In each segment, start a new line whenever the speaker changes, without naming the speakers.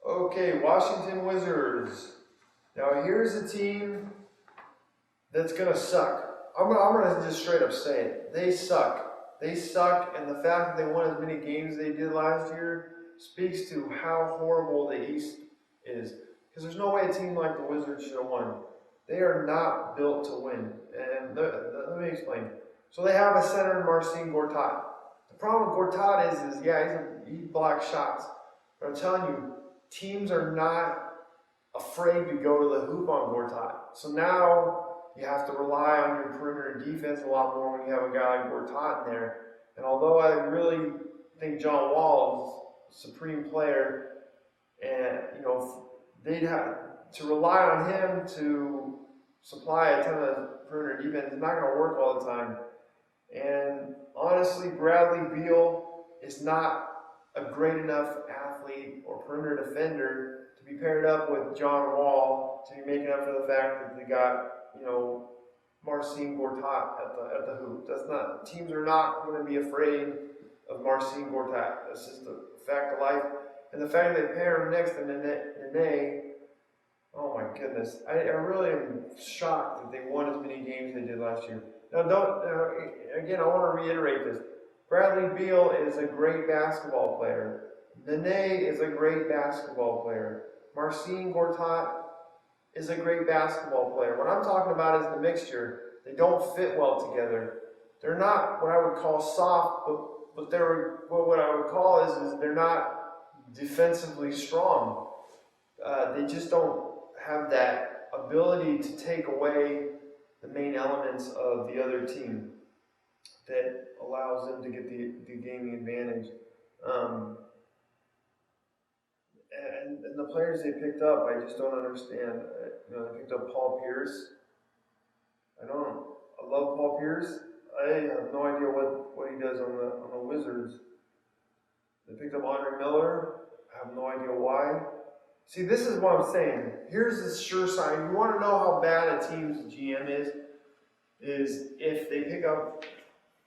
Okay, Washington Wizards. Now here's a team that's gonna suck. I'm gonna just straight up say it. They suck. They suck, and the fact that they won as many games as they did last year speaks to how horrible the East is. Because there's no way a team like the Wizards should have won. They are not built to win. And let me explain. So they have a center in Marcin Gortat. The problem with Gortat is yeah, he blocks shots. But I'm telling you, teams are not afraid to go to the hoop on Gortat. So now you have to rely on your perimeter defense a lot more when you have a guy like Gortat in there. And although I really think John Wall is a supreme player, and they'd have to rely on him to supply a ton of perimeter defense. It's not going to work all the time. And honestly, Bradley Beal is not a great enough athlete or perimeter defender to be paired up with John Wall to be making up for the fact that they got, Marcin Gortat at the hoop. That's not, teams are not going to be afraid of Marcin Gortat. That's just a fact of life. And the fact that they pair him next to Nene, oh my goodness. I really am shocked that they won as many games as they did last year. Now, again, I want to reiterate this. Bradley Beal is a great basketball player. Nene is a great basketball player. Marcin Gortat is a great basketball player. What I'm talking about is the mixture. They don't fit well together. They're not what I would call soft, but they're what I would call is they're not defensively strong. They just don't have that ability to take away the main elements of the other team that allows them to get the gaming advantage. And the players they picked up, I just don't understand. They picked up Paul Pierce. I love Paul Pierce. I have no idea what he does on the Wizards. They picked up Andre Miller. I have no idea why. See, this is what I'm saying. Here's the sure sign. You want to know how bad a team's GM is if they pick up.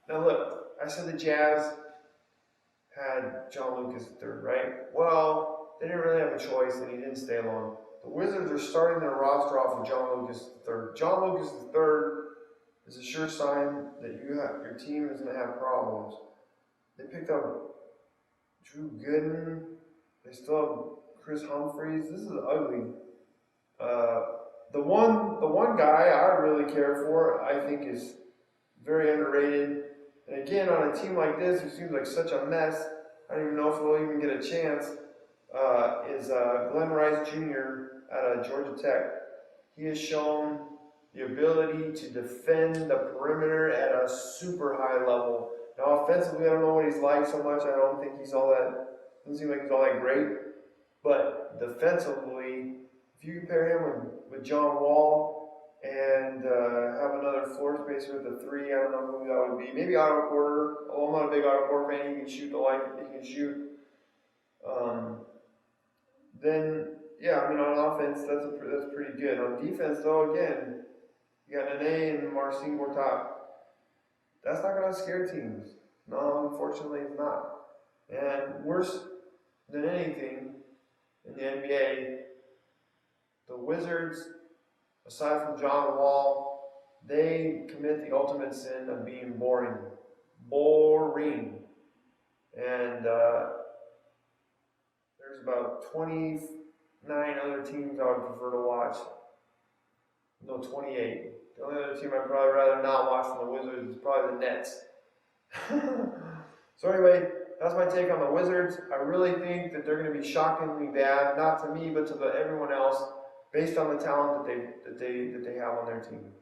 Now look, I said the Jazz had John Lucas III, right? Well, they didn't really have a choice, and he didn't stay long. The Wizards are starting their roster off with John Lucas III. John Lucas III is a sure sign that your team is going to have problems. They picked up Drew Gooden. They still have Chris Humphries. This is ugly. The one guy I really care for, I think, is very underrated. And again, on a team like this, who seems like such a mess, I don't even know if he'll even get a chance, is Glenn Rice Jr. out of Georgia Tech. He has shown the ability to defend the perimeter at a super high level. Now, offensively, I don't know what he's like so much. I don't think doesn't seem like he's all that great. But defensively, if you compare him with John Wall and have another floor spacer at the three, I don't know who that would be. Maybe Otto Porter. Although I'm not a big Otto Porter fan, he can shoot the light he can shoot. Then, yeah, on offense, that's pretty good. On defense, though, again, you got Nene and Marcin Gortat. That's not going to scare teams. No, unfortunately, it's not. And worse than anything in the NBA, the Wizards, aside from John Wall, they commit the ultimate sin of being boring. Boring. And there's about 29 other teams I would prefer to watch. No, 28. The only other team I'd probably rather not watch than the Wizards is probably the Nets. So anyway, that's my take on the Wizards. I really think that they're going to be shockingly bad, not to me, but to everyone else, based on the talent that they have on their team.